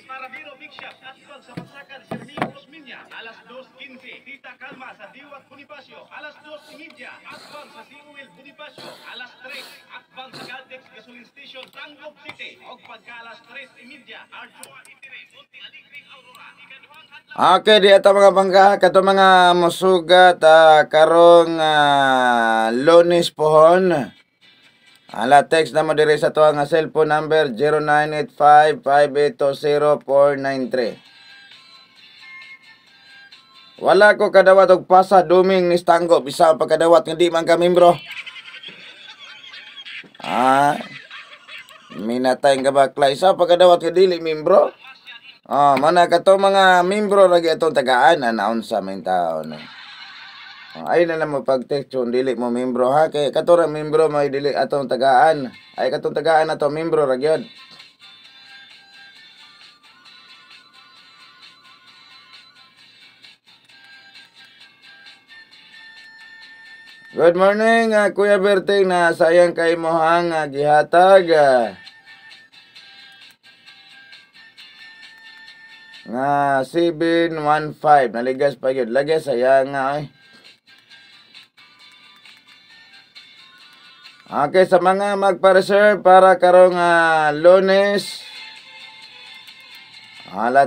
para Biro Big Shop at pag sa Pasakan Sermio Osminya, alas 2:15. Tita Calma sa Diwat Bonifacio, alas 2:30. At pag sa Siuil Bonifacio, alas 3. At pag sa Galtex Gasoline Station, Tangog City. O pagka alas 3:30, Arjoa Itire, Monte Aligring Aurora. Ikaduhang hadlaw. Okay, di ato mga bangga, kato mga musugat karong Lunes pohon. Ala text na mo diri sa tuwa nga cellphone number 0985-5820-493. Wala ko kadawat og pasa duming ni Stango bisa pagkadawat nga di man ka membro. Minatay nga bakla isa pagkadawat nga dili membro. Mana kato mga membro lagi atong tagaan anaon sa main taon. Ay na lang mo pag-text yung dili mo membro ha. Kaya katura membro may dili atong tagaan. Ay katong tagaan na to membro ragyod. Good morning Kuya Berting na sayang kay mo hang gihatag. Nga 715 naligas pa yun. Lagi sayang nga ay. Okay, sa mga magpa-reserve para karong Lunes,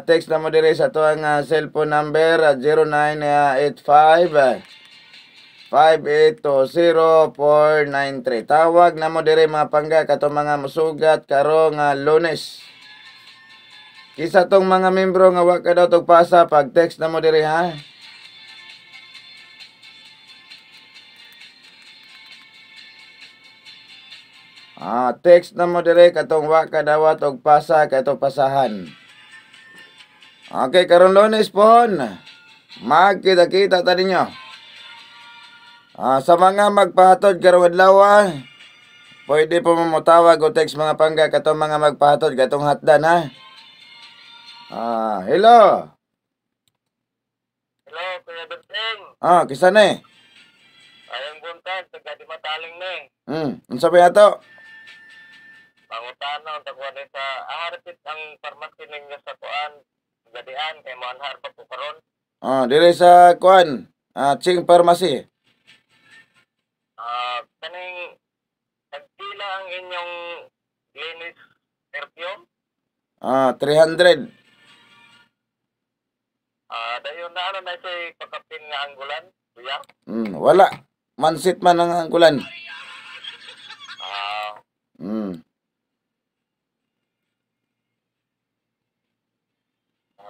text na mo diri sa tuwang cellphone number 0985-5820-493. Tawag na mo diri mga pangga katong mga musugat karong Lunes. Kisa tong mga membro nga wa ka daw tog pasa pag text na mo diri ha. Text na mo dire katong wa kadawat og pasa katong pasahan. Okay, karon Lunes pohon. Magkita-kita ta ninyo. Sa mga magpahatod karong adlaw, pwede po mo tawag o text mga pangga katong mga magpahatod katong hatdan ha. Hello. Hello, Kuya Berting. Kisa ni? Ayang buntag, taga di mataling ni. Unsa ba ato? Pangutana, tagwa ni sa aharapit ang pharmacy ninyo sa kuan. Gadian, kay Moanhar pa po karon. Dire sa kuan, Ching Pharmacy. Kaning, nagpila ang inyong Glenis perfume? 300. Dayon na ano na siya pagkapin nga anggulan, kuya? Wala. Mansit man ang angkulan.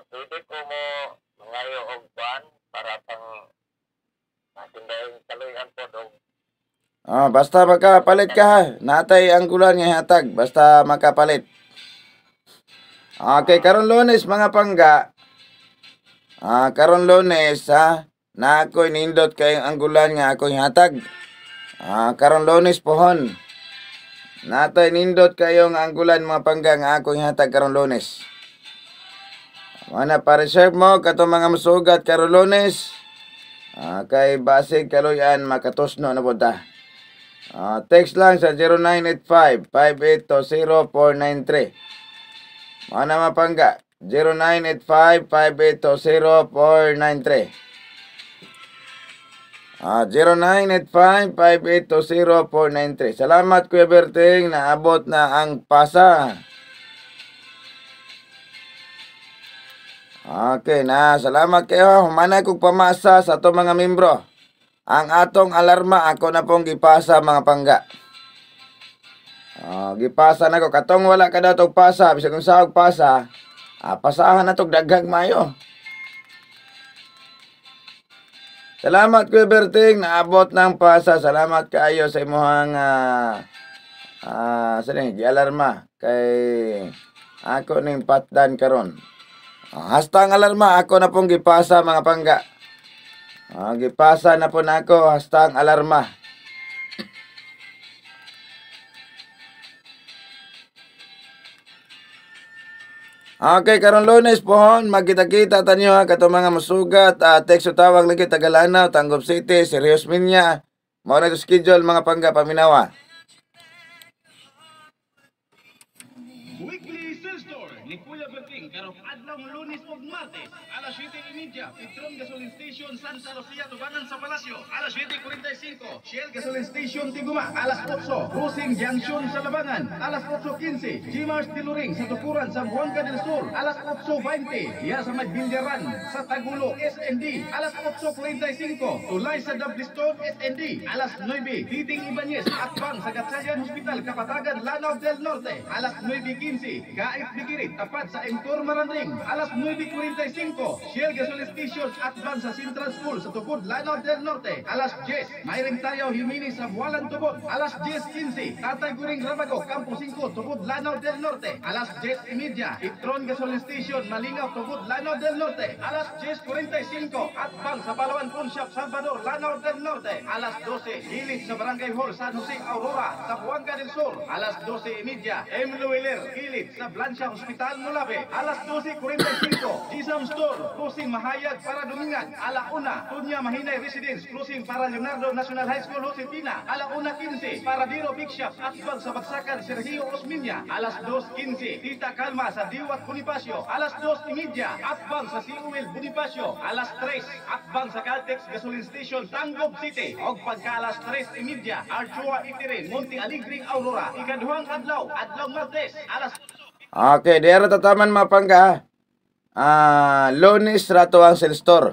Pwede ko mo mangayo og kuan para pang matindayong kaluyan po dong. Basta makapalit ka ha. Natay angkulan nga hatag. Basta makapalit. Okay, karon Lunes mga pangga. Karon Lunes ha. Na ako'y nindot kayong anggulan nga ako'y hatag. Karon Lunes pohon. Natay nindot kayong anggulan mga pangga nga ako'y hatag karon Lunes. Mana pa-reserve mo katong mga masugat karon Lunes. Kay basig kaluyan makatusno na punta. Text lang sa 0985-5820-493. Mana mapangga 0985-5820-493. 0985-5820-493. Salamat Kuya Berting, naabot na ang pasa. Okay na, salamat kayo. Humanay kong pamasa sa itong mga membro. Ang atong alarma, ako na pong gipasa mga pangga. Gipasa na ko. Katong wala ka daw itong pasa, bisa kong sahog pasa, pasahan na itong daghang mayo. Salamat Kuya Berting, naabot ng pasa. Salamat kayo sa imuhang alarma. Kay ako ning patdan karon. Hastang alarma, ako na pong gipasa mga pangga. Gipasa na po na ako, hastang alarma. Okay, karon Lunes pohon, magkita-kita tanyo ha, katong mga masugat, text o tawag lagi Tagalana, Tangop City, Serious Minya, mauna ito schedule mga pangga paminawa. Weekly Store ni Kuya Berting karong adlaw Lunes ug Martes alas 7:30 Petron Gasoline Station Santa Lucia Tubangan sa Palasyo alas 7:45 Shell Gasoline Station Tiguma alas 8 Cruising Junction sa Labangan alas 8:15 G-Mart Tiluring sa Tukuran sa Buanga del Sur alas 8:20 diya sa Magbilyaran sa Tagulo SND alas 8:45 Tulay sa Dablistone SND alas 9 Titing Ibanez Akbang sa Gatsayan Hospital Kapatagan Lanao del Norte alas 9:15 Gait Bigirit tapat sa Entor Maranding alas 9:45 Shell Gasoline Station Akbang sa Central School sa Tubod Lanao del Norte alas 10 Mayring Tayaw Himini sa Bualan Tubod alas 10:15 Tatay Guring Rabago Campo 5 Tubod Lanao del Norte alas 10:30 Petron Gasoline Station Malingaw Tubod Lanao del Norte alas 10:45 Akbang sa Palawan Pawn Shop Salvador Lanao del Norte alas 12 Hilit sa Barangay Hall San Jose Aurora sa Buanga del Sur alas 12:30 M. Luiler Hilit sa Blancia Hospital Mulabe alas 12:45 Gisam Store Cruising Mahayag para Dumingan alauna Tunya Mahinay Residence Cruising para Leonardo National High School Josepina alauna 15 para Diro Big Shop Akbang sa Bagsakan Sergio Osminya alas 2:15 Tita Calma sa Diwat Bonifacio alas 2:30 Akbang sa Siuel Bonifacio alas 3 Akbang sa Caltex Gasoline Station Tangob City og pagka alas 3:30 Archua Itiren Monte Alegre Aurora ikaduhang adlaw Martes alas Okay, diara tataman mapangga. Lunes rato ang cell store.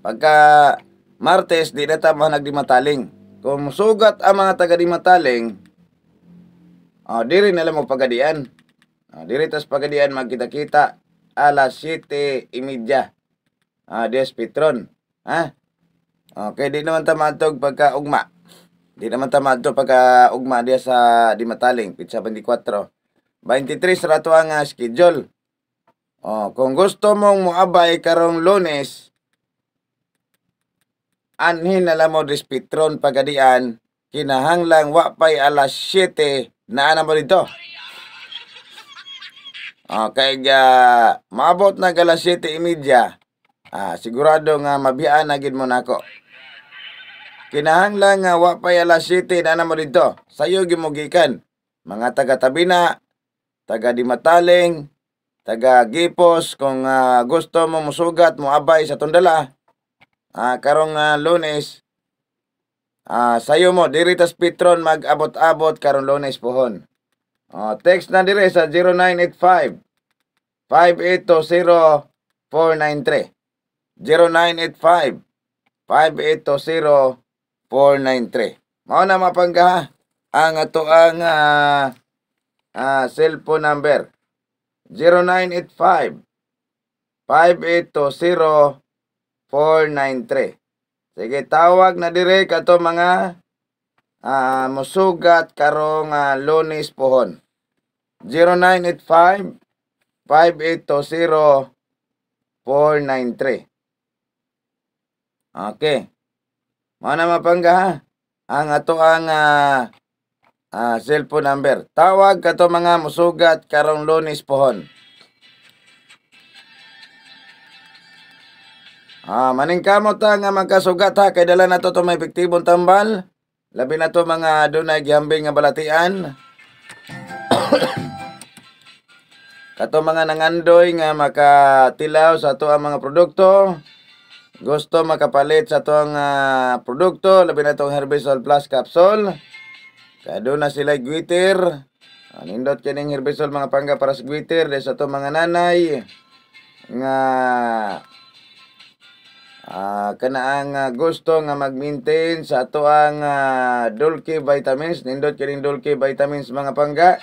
Pagka Martes di na tama nagdimataling. Kung sugat ang mga taga dimataling, diri nila mo pagadian. Diri tas pagadian magkita-kita alas 7:30. Des Petron. Okay, di naman tamatog pagka ugma. Di naman tamatog pagka ugma dia sa dimataling, pizza 24. 23 rato ang schedule. Kung gusto mong moabay karong Lunes, anhin na lang mo Des Petron pagadian, kinahanglang wapay alas 7 na mo dito. Kaya maabot na alas 7:30, sigurado nga mabiyaan na gid mo nako. Kinahanglang nga wapay alas 7 na mo dito. Sayo gimugikan mga taga-tabi na, taga Dimataling, taga Gipos, kung gusto mo musugat mo abay sa Tondala, karong Lunes, sayo mo diri tas Petron mag-abot-abot karong Lunes pohon. Text na dire sa 0985 5820 493. 0985 5820 493. Mao na mapangga ang ato ang cellphone number 0985 5820 493. Sige, tawag na dire kato mga musugat karong Lunes pohon. 0985 5820 493. Okay. Mao na mapangga ang ato ang cellphone number. Tawag kato mga musugat karong Lunes pohon. Maningkamot nga magkasugat ha, kay dala na to may epektibong tambal. Labi na to mga dunay gihambing nga balatian. Kato mga nangandoy nga makatilaw sa ato ang mga produkto. Gusto makapalit sa ato ang produkto, labi na tong Herbisol Plus Capsule. Kaya doon na sila gwitter. Nindot kining Herbisol mga pangga para sa gwitter. Dahil sa ato mga nanay nga kanaang gusto nga mag-maintain sa ato ang Dulce Vitamins. Nindot kining Dulce Vitamins mga pangga.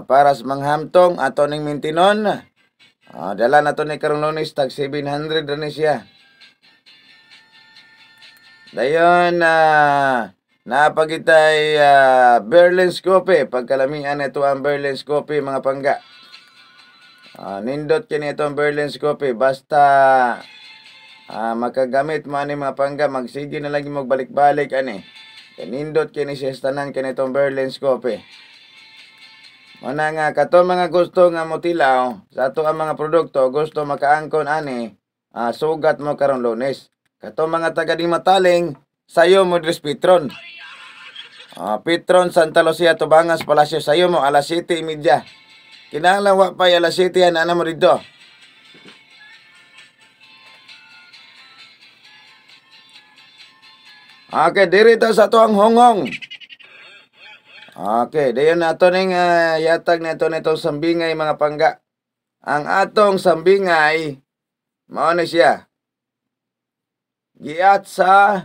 Para sa mga hamtong ato ning mintinon. Dala na to ni karong Lunes tag 700 rin siya. Dayon napagitay Berlin's Coffee. Pagkalamian ito ang Berlin's Coffee mga pangga. Nindot kini ito ang Berlin's Coffee. Basta makagamit mo ani mga pangga, magsige na lagi magbalik-balik ani. Nindot kini siya tanan kini itong Berlin's Coffee. Mana nga kato mga gusto nga motilaw sa ato ang mga produkto, gusto makaangkon ani, sugat mo karong Lunes. Kato mga taga Dimataling, sayo mo Des Petron. Petron Santa Lucia Tubangas Palasyo, sayo mo alas 7:30. Kinahanglan wa pa alas 7 ana mo dito. Okay, diri ta sa tuang hongong. Okay, dayon nato ning yatag nito nitong sambingay mga pangga. Ang atong sambingay mao na siya. Giat sa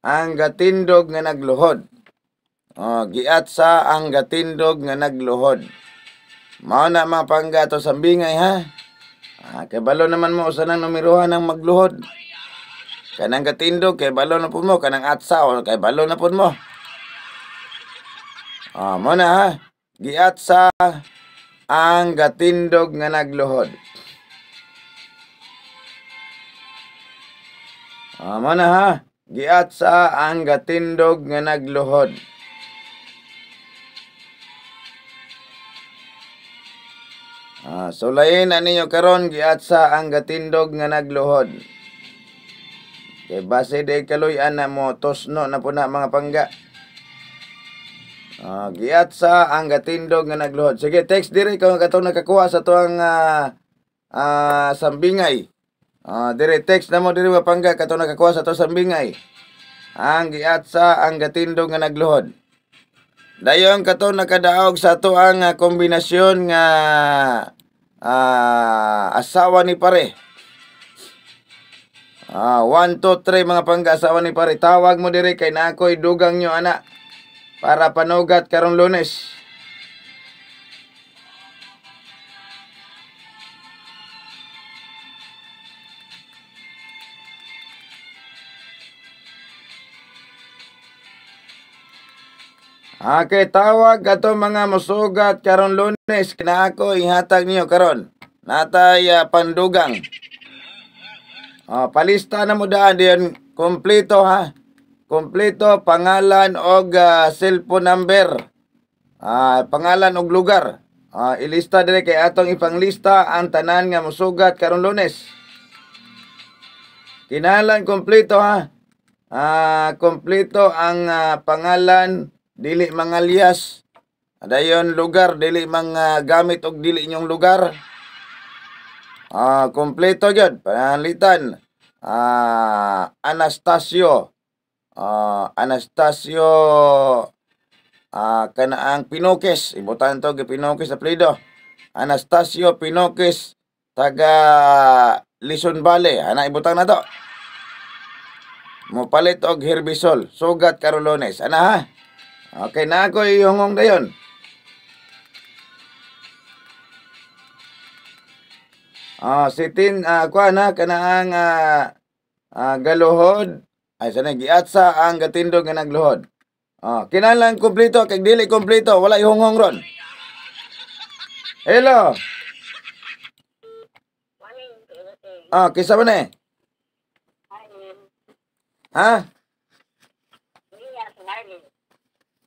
ang gatindog nga nagluhod. Giat sa ang gatindog nga nagluhod. Mao na mga pangga to sambingay ha. Kay balo naman mo usa nang numerohan ng magluhod. Kanang gatindog kay balo na pud mo, kanang atsa o kay balo na pud mo. Mo na ha. Giat sa ang gatindog nga nagluhod. Mo na ha. Giat sa ang gatindog nga nagluhod. Sulayin ninyo karon giat sa ang gatindog nga nagluhod. Kay base day kaluy-an na mo tosno na po na mga pangga. Giat sa ang gatindog nga nagluhod. Sige, text diri kung katong nakakuha sa tuang sambingay. Diri text na mo diri mga pangga katong nakakuha sa tuang sambingay. Ang giat sa ang gatindog nga nagluhod. Dayon katong nakadaog sa tuang kombinasyon nga asawa ni pare. 1, 2, 3 mga pangga, asawa ni pare. Tawag mo diri kay nakoy dugang nyo ana para panugat karong Lunes. Okay, tawag ato mga musugat karong Lunes. Kinaako ihatag niyo karon. Natay pandugang. Palista na mo daan diyan kompleto ha. Kompleto pangalan og cellphone number. Pangalan og lugar. Ilista dire kay atong ipanglista ang tanan nga musugat karong Lunes. Kinahanglan kompleto ha. Kompleto ang pangalan, dili mangalyas. Dayon lugar, dili mga gamit og dili inyong lugar. Kompleto gyud, panalitan. Anastasio. Anastasio kanaang Pinokes. Ibutan to gi Pinokes apelyido. Anastasio Pinokes taga Lison Valley. Ana ibutang na to. Mopalit og herbisol. Sugat karong Lunes. Ana ha? Okay na ako ihungong dayon. Sitin kuan na kanaang galuhod. Ay sana giat sa ang gatindog nga nagluhod. Kinahanglan kompleto kay dili kompleto wala ihungong ron. Hello. Kisa man eh? Ha?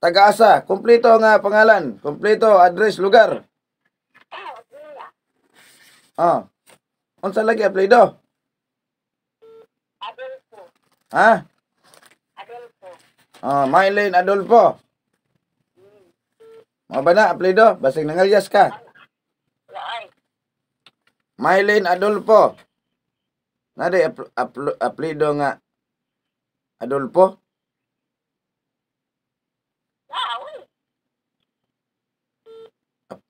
Taga-asa, kompleto nga pangalan, kompleto address, lugar. Unsa lagi apelyido? Adolfo. Ha? Adolfo. Mylene Adolfo. Mo ba na apelyido? Basig nangalyas ka. Laay. Mylene Adolfo. Nade apelyido nga Adolfo? Laay.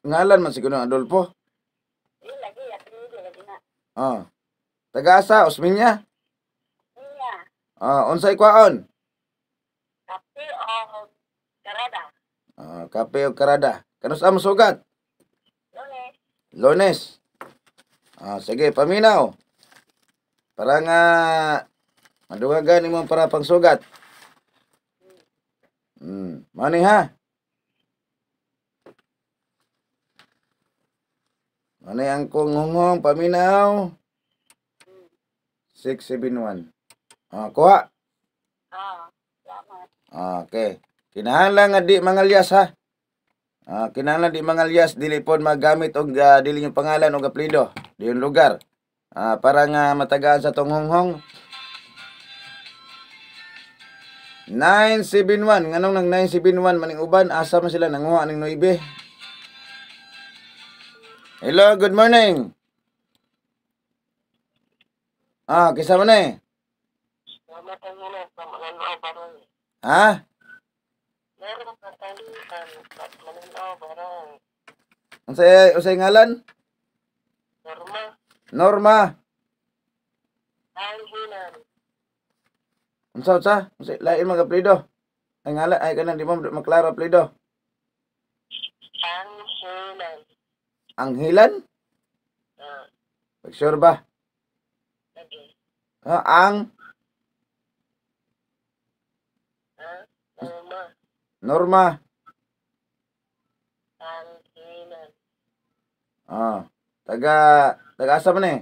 Ngalan man siguro ng Adolfo. Dili lagi lagi na. Taga-asa, Osminya. Niya. Unsay kwaon? Kape o karada. Kape o karada. Kanus ang sugat? Lunes. Lunes. Sige, paminaw. Para nga madugagan mo para pang sugat. Mani ha? Mani ang kunghong paminaw. 671. Kuha. Salamat. Okay. Kinahanglan nga di mangalyas ha. Kinahanglan di mangalyas, dili pod magamit og dili yung pangalan og apelyido, di yung lugar. Para nga matagaan sa tong honghong. 971, nganong nang 971 maning uban asa man sila nanguha ning 9. Hello, good morning. Kisa man eh. Salamat ang muna sa mananaw barang. Ha? Meron ka talitan at mananaw barang. Unsay ngalan? Norma, Norma. Anghinan, Unsa? Unsay lain mga apelyido? Ay ngalan ay kanang di mo maklaro apelyido. Anghinan. Anghilan? Sure ba? Lagi. Ang Norma, Norma. Anghinan. Taga asa man eh?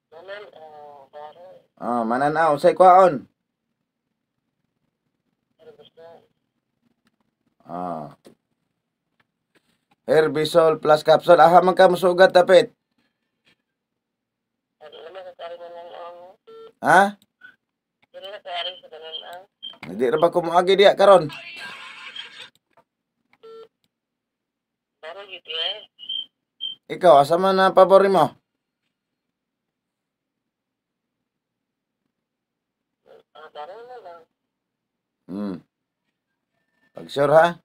Mananaw barang. Mananaw unsay kwaon? Herbisol. Herbisol plus capsule. Aha man ka musugat dapit. Hindi naman sa kari mananaw. Ha? Hindi na kari sa mananaw. Hindi ra ba ko moagi diya karon? Pero gitu eh. Ikaw asa man na pabori mo? Barang na lang. Pag sure ha?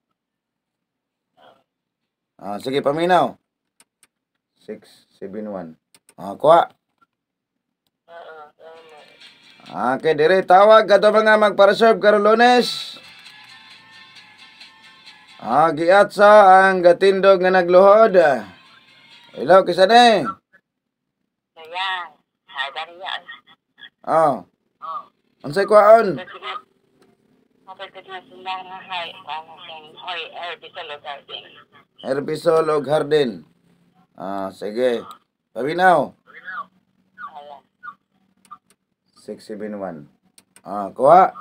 Sige paminaw. 671. Kuha. Salamat. Okay, dire tawag kato mga magpa-reserve karon Lunes. Giat sa ang gatindog nga nagluhod. Hello, kisa ni? Ayan. Hadari yan. Unsay kwaon? Kapag na sundang na hay, para sa hoy, herbisol o garden. Herbisol og Hardin. Sige. Paminaw. Ayan. 671. Kuha.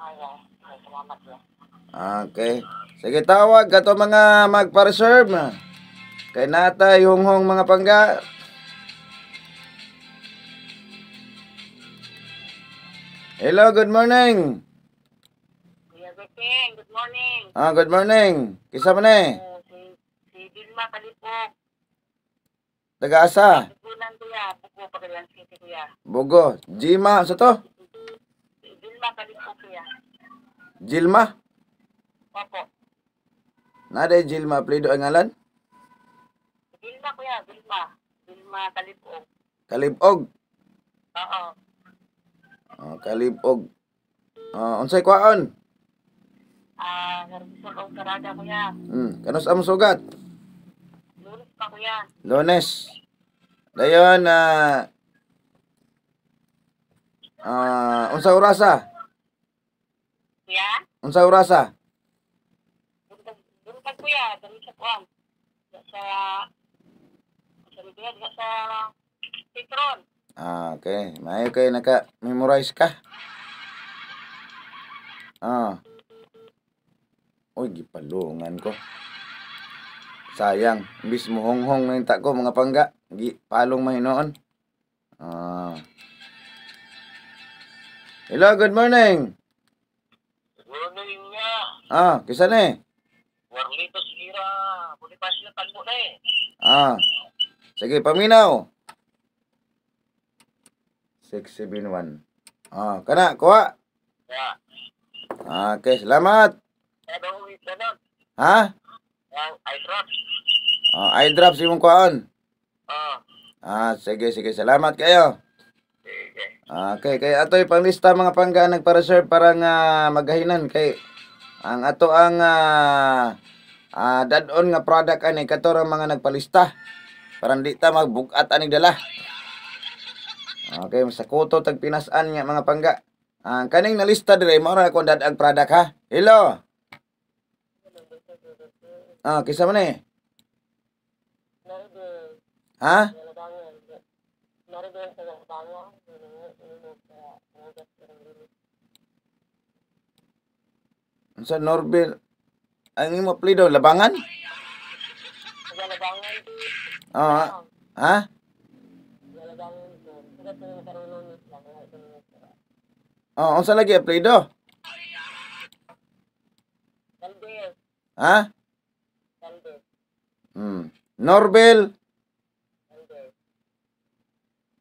Ayan. Salamat yan. Okay. Sige, tawag kato mga magpa-reserve. Kay nata yung mga pangga. Hello, good morning. Kuya Beting, good morning. Good morning. Kisa man eh? Si Dilma Kalipog. Taga asa? Bulan kuya, buko Pagadian City kuya. Bogo. Jima, sa to? Dilma Kalipog kuya. Jilma? Opo. Nada Jilma, plido ang ngalan? Dilma kuya, Dilma. Dilma Kalipog. Kalibog. Oo. Kalibog. Unsay kwaon? Herbisol o karada kuya. Kanus ang sugat? Lunes pa kuya. Lunes. Dayon, unsa orasa? Kuya? Unsa orasa? Buntag kuya, dali sa kuwan. Sa Petron. Okay. Mayo kay naka-memorize ka. Uy, gipalungan ko. Sayang. Imbis mo honghong na yung ko, mga pangga. Palong mahinoon. Hello, good morning. Morning nga. Kisa ni? Warlito Sigira. Bonifacio Talbo na eh. Sige, paminaw. 671. Kana, kuha. Kaya, Okay, salamat. ano ulit na nun? Ha? Ang eye drop. Eye drops imong kuhaon. Oo. Sige. Salamat kayo. Sige. Okay, kay ato'y panglista mga pangga nagpa-reserve para nga magahinan kay ang ato ang dadon nga product ani katorang mga nagpalista para di ta magbugat aning dala. Okay, sa kuto tag pinasan nga mga pangga. Kaning nalista dire mao ra ko dadag product ha. Hello. Kisa man eh? Ha? Sa Norbel, ang imo plido labangan? Ha? Unsa lagi plido? Ha? Norbel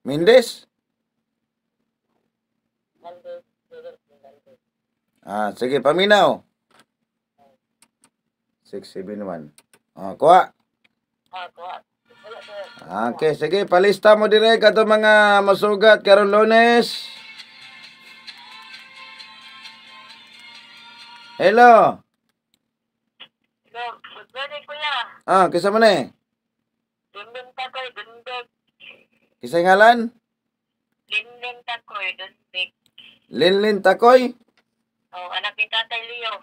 Mendez? Sige, paminaw. 671. Kuha. Okay, sige, palista mo dire kato mga masugat karon Lunes. Hello. Good morning, kuya. Kisa man eh? Dinding takoy, dundik. Kisay ngalan? Dinding takoy, dundik. Linlin Takoy? Anak ni Tatay Leo.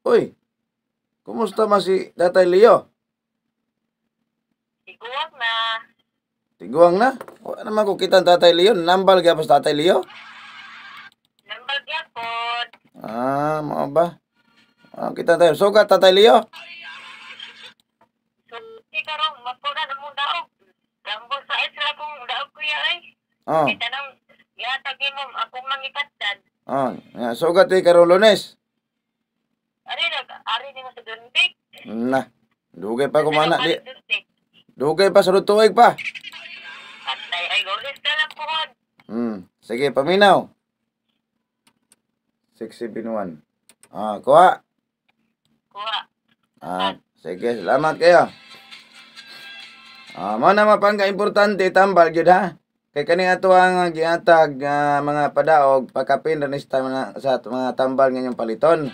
Uy, kumusta man si Tatay Leo? Iguwag na. Tiguang na? Wala naman ko kita ang Tatay Leo. Nambal ka pa sa Tatay Leo? Nambal gyapon. Mo ba? Kita tayo. Sugat Tatay Leo? So, di karong mapuna na mong daog. Gambo sa isla kong daog, kuya, ay. Oh. Kita nang ihatag mo akong mangikatdan. Sugat ni karong Lunes. Ari ni mo sa dundik. Na. Dugay pa kumana. Dundik. Dugay pa sa tuig pa. Patay, ay, Lunes na lang po. Sige, paminaw. 671. Kuha. Kuha. Sige, salamat kayo. Mo na mapangka importante tambal gyud ha. Kay kani ato ang gihatag mga padaog pagkapin rin sa mga tambal ngayong paliton.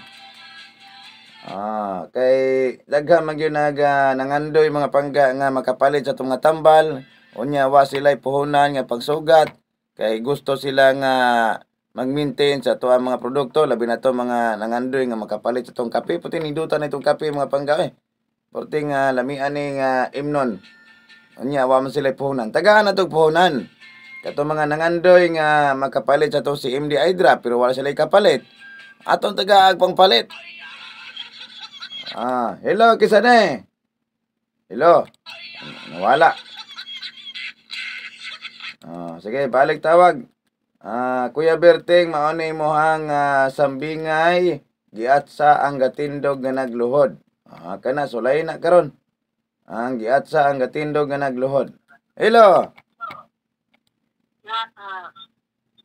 Kay daghan man gyud nangandoy mga pangga nga makapalit sa itong mga tambal. Unya wa sila'y puhunan nga pagsugat. Kay gusto sila nga mag-maintain sa ito ang mga produkto. Labi na ito mga nangandoy nga makapalit sa itong kape. Puti nidutan na itong kape mga pangga eh. Puti nga lamian ni imnon. Unya wa man sila'y puhunan. Tagaan na itong puhunan. Kato mga nangandoy nga makapalit sa ito si MD Hydra pero wala sila'y kapalit. Atong tagaag pangpalit. Hello, kisa na eh. Hello. Nawala. Sige, balik tawag. Kuya Berting, maunay mo hang sambingay, giatsa ang gatindog nga nagluhod. Kana, sulay na karon. Ang giatsa ang gatindog nga nagluhod. Hello.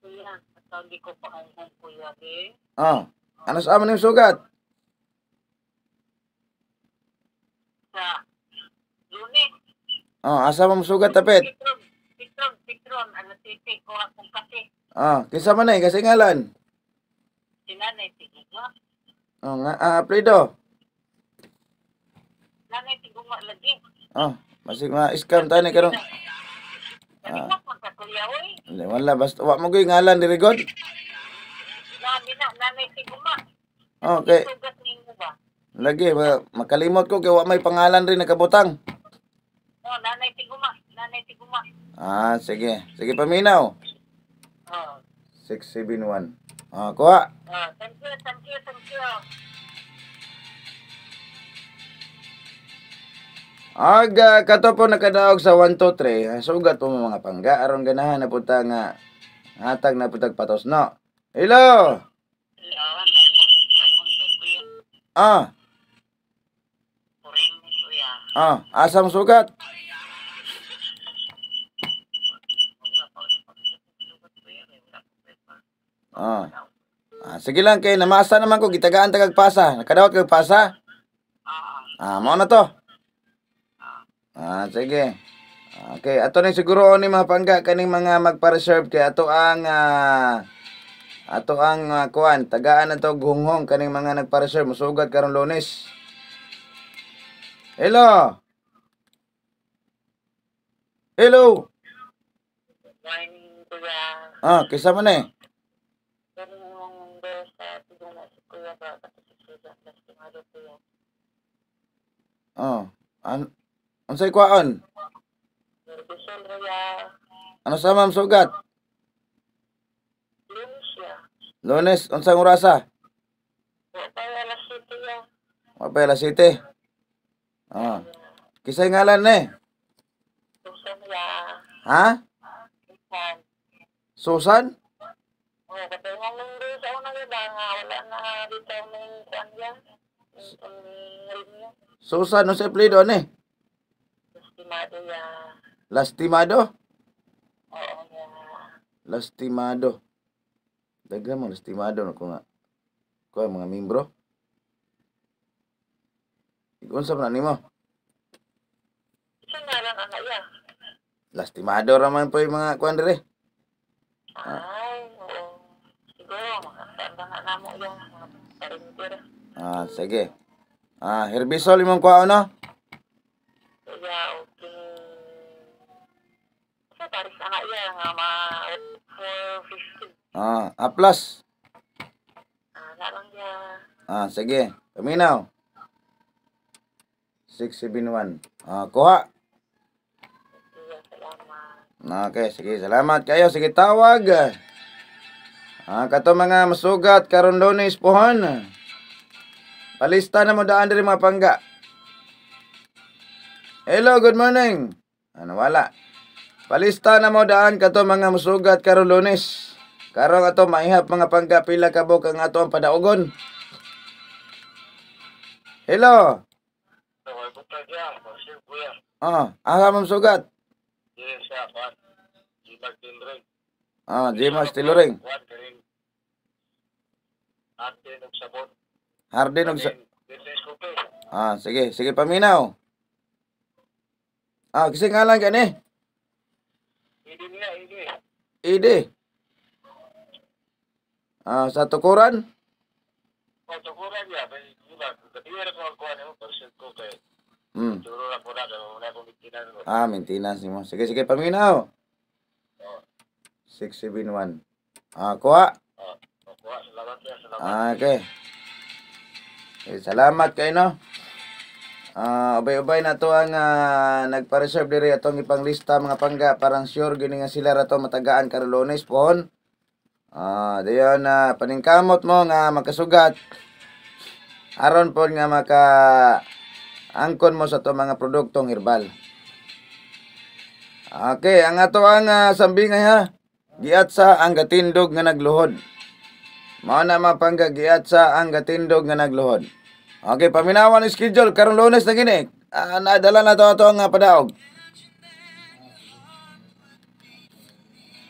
Kuya, hindi ko pa ang kuya, eh. Ano sa aman yung sugat? Sa Lunes. Asa mo sugat tapit? Pitron, ano titi ko akong kasi. Kinsa man eh, kasi ngalan. Sinanay tiguma. Plido. Nanay tiguma lagi. Masig ma-scam tayo ni karong. Nalimat mo sa kuya, oy. Wala, basta wa mo ko'y ngalan diri god. Nanay tiguma. Okay. Sugat ninyo ba? Lagi, makalimot ko kay wa may pangalan rin nakabutang. Nanay tiguma. Sige. Sige, paminaw. 671. Kuha. Thank you. Kato po nakadaog sa 1, 2, 3. Sugat po mga pangga. Aron ganahan na punta nga hatag na putag patos, no? Hello! Asam sugat? Sige lang kay namasa naman ko gitagaan tagag pasa. Nakadawat kag pasa? Mao na to. Sige. Okay, ato ning siguro ni mga pangga kaning mga magpa-reserve kay ato ang kuan tagaan na to gunghong kaning mga nagpa-reserve musugat karon Lunes. Hello. Kisa man eh. Unsay kuan? Ano sa ma'am sugat? Lunes, unsang orasa? Wapay alas 7. Kisay ngalan eh? Ha? Susan? Susan, no sa plido ni? lastimado ya. Lastimado? Oo ya. Lastimado. Daghan mo lastimado na ko nga. Ko mga membro. Unsa man nimo? Isa nga lang ang ya. Lastimado raman po yung mga kuan dire. Ay, oo. Siguro, makasanda nga namo yung mga parinter. Sige. Herbisol imong kuha no? Kaya, okay. Sa paris na nga ya, nga mga 450. Aplas. Nalang ya. Sige. Paminaw. 671. Kuha. Iya, salamat. Okay, sige. Salamat kayo. Sige, tawag. Kato mga masugat karon Lunes pohon. Palista na mo daan diri mga pangga. Hello, good morning. Wala. Palista na mo daan kato mga masugat karon Lunes. Karong ato maihap mga pangga pila ka buk ang ato ang padaugon. Hello. Aha ma'am sugat. Yes, siya, Juan. Jimas Tilring. Jimas Tiluring. Juan, Tiring. Ate, nagsabon. Hardin og Business ko pe. sige paminaw. Kasi ngalan gani. Hindi niya, hindi. Ide. Sa tukuran. Tukuran niya. Katiya na ko ang kuha niyo. Percent ko kay. Turo na po na. Wala akong maintenance ko. Maintenance mo. Sige paminaw. 671. Kuha. Kuha, salamat niya. Salamat. Okay. Salamat kayo no. Ubay-ubay na to ang nagpa-reserve diri atong ipanglista mga pangga parang sure gini nga sila rato matagaan karon Lunes pohon. Dayon paningkamot mo nga makasugat. Aron po nga maka angkon mo sa to mga produktong herbal. Okay, ang ato ang sambingay ha. Giat sa ang gatindog nga nagluhod. Mao na mapangga giat sa ang gatindog nga nagluhod. Okay, paminawan ang schedule karong Lunes na gini. Nadala na to ang padaog.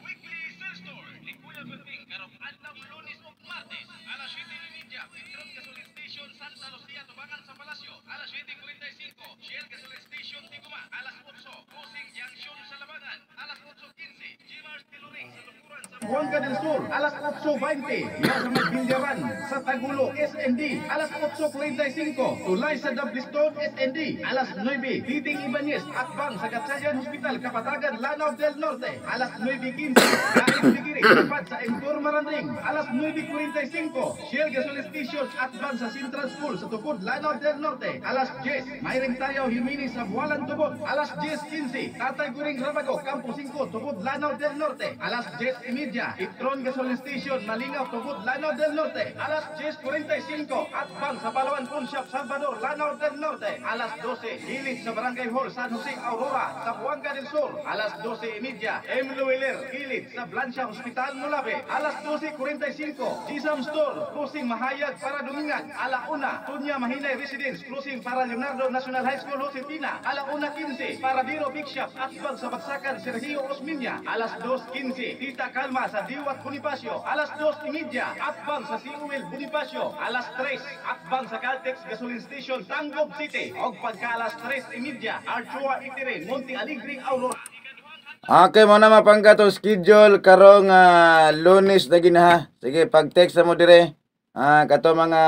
Weekly Sales Store ni Kuya Berting karong adlaw Lunes ug Martes alas 7:30 Petron Gasoline Station Santa Lucia Tubangan sa Palasyo alas 7:45 Shell Gasoline Station Tiguma alas 8 Cruising Junction sa Labangan alas 8:15 Jimars Tiluring sa Tukuran sa Buanga del Sur alas 8:20 sa Magbinjaran sa Tagulo SND alas 8:35 Tulay sa Dablistone SND alas 9 Titing Ibanez Akbang sa Gatsayan Hospital Kapatagan Lanao del Norte alas 9:15 Kain Tigiri Tapat sa Entor Maranding alas 9:45 Shell Gasoline Station Akbang sa Central School sa Tupod Lanao del Norte alas 10 Mayring Tayaw Himini sa Bualan Tubod alas 10:15 Tatay Guring Rabago Campo 5 Tubod Lanao del Norte alas 10:30 Petron Gasoline Station Malingaw Tubod Lanao del Norte alas 10:45 Akbang sa Palawan Pawn Shop Salvador Lanao del Norte alas 12 Hilid sa Barangay Hall San Jose Aurora sa Buanga del Sur alas 12:30 M. Lueler Hilid sa Blancia Hospital Mulabe alas 12:45 Gisam Store Cruising Mahayag para Dumingan alauna Tunya Mahinay Residence Cruising para Leonardo National High School Josefina alauna 15 para Biro Big Shop Akbang sa Bagsakan Sergio Osminya alas 2:15 Tita Calma sa Diwat Bonifacio alas 2:30 Akbang sa Siuel Bonifacio alas 3 Akbang sa Caltex Gasoline Station Tanggob City og pagka alas 3:30 Archua Itirin Monte Alegre Aurora. Okay mo na mapangga to schedule karong Lunes na ginaha. Sige, pag-text mo dire. Kato mga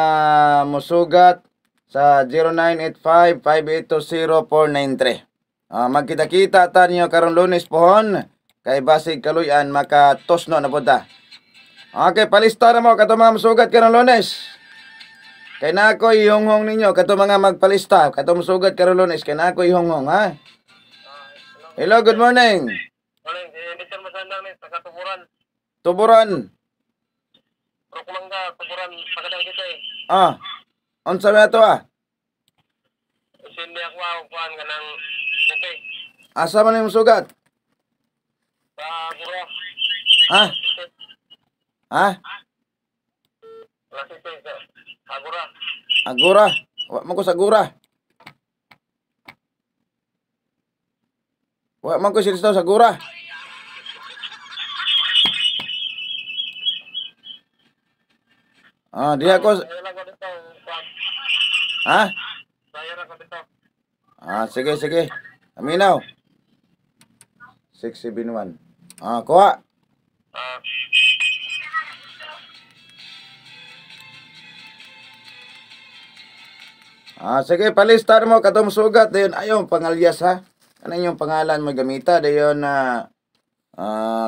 musugat sa 0985-5820-493. Magkita-kita ta niyo karong Lunes pohon. Kay basig kaluyan makatosno na punta. Okay, palista na mo kato mga musugat karong Lunes. Kay na ako ihonghong ninyo kato mga magpalista. Kato musugat karong Lunes kay na ako ihonghong ha. Hello, good morning. Morning, Mr. Masandang ni taga Tuburan. Tuburan. Rukmangga, Tuburan, pagadang kita eh. Unsa ba to Sindi ako ang kuhan ka ng okay. Asa man yung sugat? Sa Gura. Lasite, sa Gura. Agura. Wa mo ko sa agura. Wa man ko sila sa gura. Diha ko. Saya lang ko dito. Ha? Saya lang ko dito. Sige, sige. Aminaw. 671. Kuha. Sige, palistar mo katong sugat dayon ayon pangalyas ha. Ano yung pangalan mo gamita dayon na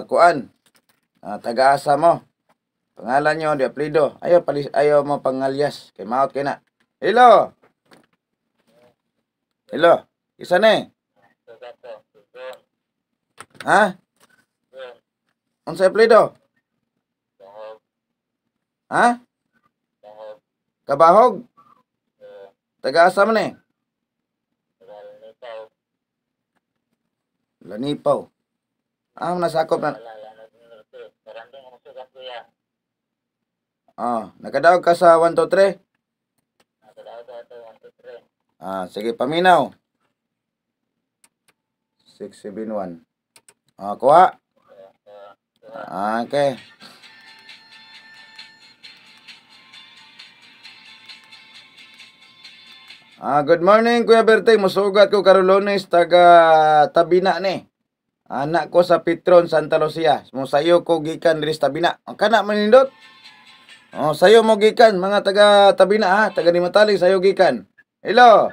kuan. Taga-asa mo. Pangalan nyo, di apelido. Ayaw mo pangalyas. Kay maot kay na. Hello. Hello. Isa ni. Ha? Unsa apelido? Ha? Kabahog. Taga-asa man eh. Lanipaw. Nasakop na. Nakadaog ka sa 123? Sige, paminaw. 671. Kuha. Okay. Good morning, Kuya Berteng. Musugat ko karon Lunes taga Tabina ni. Anak ko sa Petron, Santa Lucia. Musayo ko gikan diri sa Tabina. Kana manindot? Sayo mo gikan mga taga Tabina ha, taga Nimataling sayo gikan. Hello.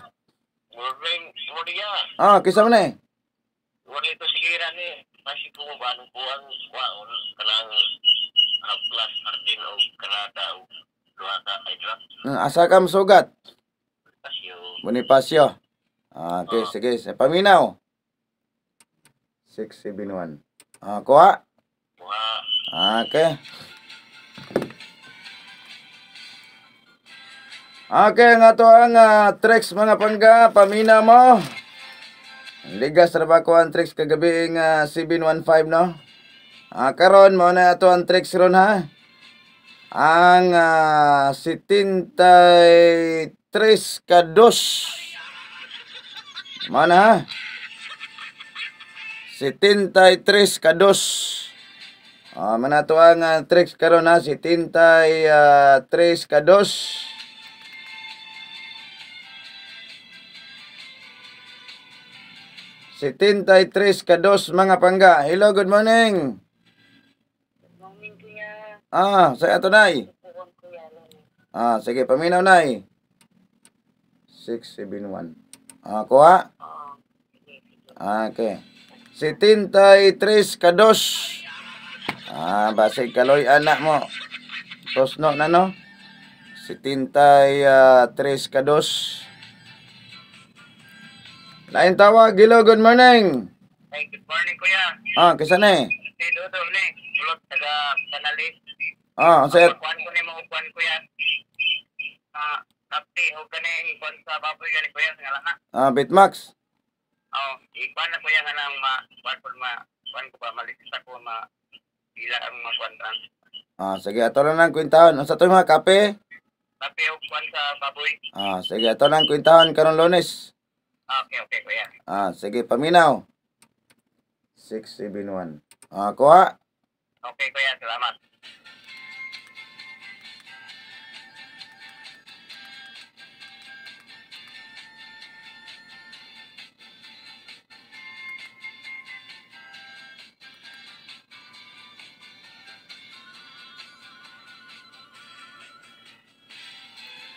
Morning, morning. Kisa man eh. Wala ito sigira ni. Masih ko ba ang buwan kanang plus hardin o kanada o luwata ay drop. Asa ka musugat? Pasyo. Bonifacio. Okay, sige. Paminaw. 671. Kuha. Okay. Okay, nga to ang tricks mga pangga. Pamina mo. Ligas na ba ko ang tricks kagabi 715 no? Karon mo na ito ang tricks ron ha. Ang 73 kados. Mana ha? 73 kados. Mana to ang tricks karon ha. 73 kados. 73 kados mga pangga. Hello, good morning. Good morning kuya. Saya ato nay. Sige, paminaw nay. 671. Kuha. Okay. 73 kados. Basig kaloy anak mo. Tosno na no. 73 kados. Lain tawag, hello, good morning. Hey, good morning kuya. Kisa ni? Si Dodo ni. Ulot taga Panali. Saya Kuan ko ni mo kuan kuya. Kapti o kani kuan sa baboy gani kuya sa ngalan na. Bitmax. Ikuan na kuya nga nang kuan ko ba malitis ako ila ang kuan tan. Sige, ato lang ng kwintahon. Unsa to mga kape? Kape o kuan sa baboy. Sige, ato lang kwintahon karong Lunes. Okay kuya. Sige, paminaw. 671. Kuha. Okay kuya, salamat.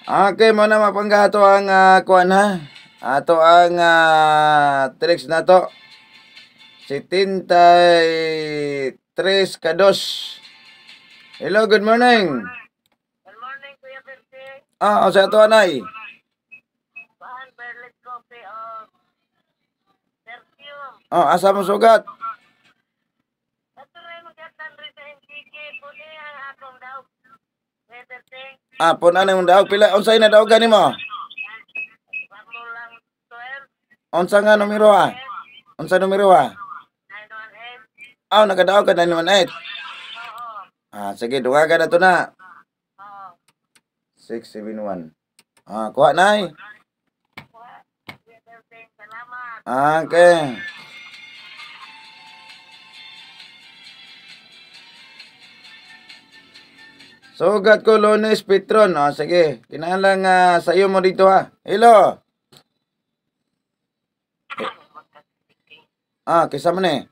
Okay, mo na mapangga ato ang kuan ha. Ato ang tricks na to. 73 kados. Hello, good morning. Good morning kuya Berte. Sa ato anay. Bahan Berlet Coffee o perfume. Asa mo sugat? Ato rin magkatan rin sa MTK. Puni ang akong daw. Kuya Berte. Puna na yung daog. Pila, unsay na daog gani mo? Bamo lang 12. Unsa nga numero ha? Unsa numero ha? 918. Nakadaog ka na naman 8. Oo. Sige, dungagan na to na. Oo. 671. Kuha nay. Kuya Berte, salamat. Okay. Sugat ko Lunes, Petron. O, sige. Kinahanglan sayo mo dito ha. Hello. Kisa man eh.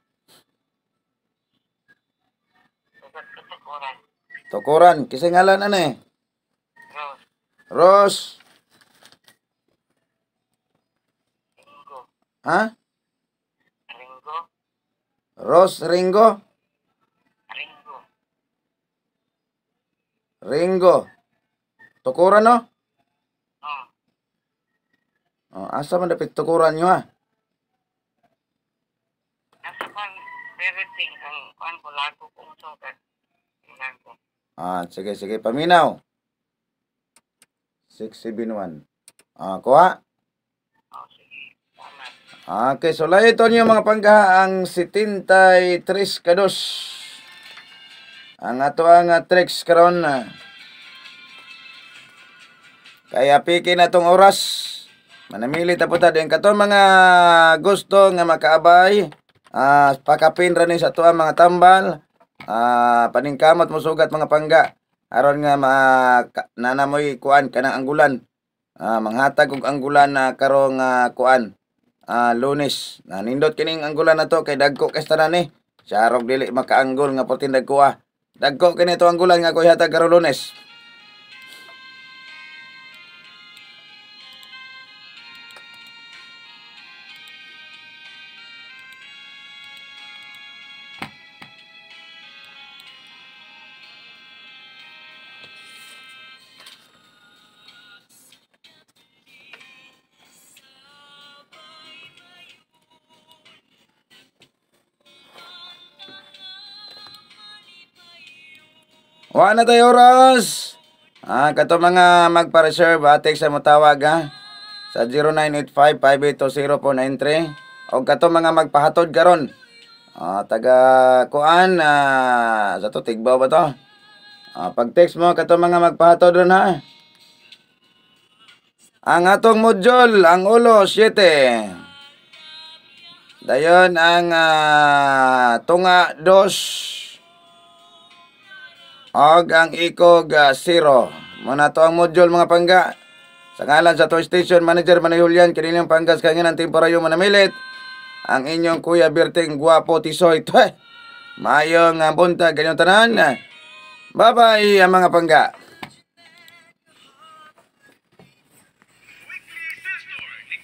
Sugat ka tukuran. Tukuran. Kisa ngalan ano eh? Rose. Rose. Ringo. Ha? Ringo. Rose Ringo? Ringo. Ringo. Tukuran no? Asa man dapat tukuran nyo ha? Nasa kong everything ang kung ko lago kong sugat. Lago. Sige, sige. Paminaw. 671. Kuha. Sige. Salamat. Okay, so layo ito niyo mga panggaha ang 73 kados. Ang ato ang tricks karon na. Kaya piki na tong oras. Manamili ta po ta din kato mga gusto nga makaabay. Pakapin ra ni sa ato ang mga tambal. Paningkamot mo sugat mga pangga. Aron nga nanamoy kuan kanang anggulan. Manghatag og anggulan na karong kuan. Lunes. Nindot kining anggulan na to kay dagko kay tanan ni. Siya rog dili makaanggol nga portin dagko. Dagko kini to anggulan nga ko ihatag karong Lunes. Wa na tayo oras. Kato mga magpa-reserve, text sa mo tawag sa 0985-582-0493. O kato mga magpahatod karon. Taga kuan sa to tigbaw ba to? Pag text mo kato mga magpahatod ron ha. Ang atong module, ang ulo 7. Dayon ang tunga 2. Og ang ikog 0. Muna to ang module mga pangga. Sa ngalan sa to station manager Manay Julian, kinilang panggas kangin ang temporaryo manamilit. Ang inyong Kuya Berting Guapo Tisoy. Mayong buntag kanyang tanan. Bye-bye mga pangga.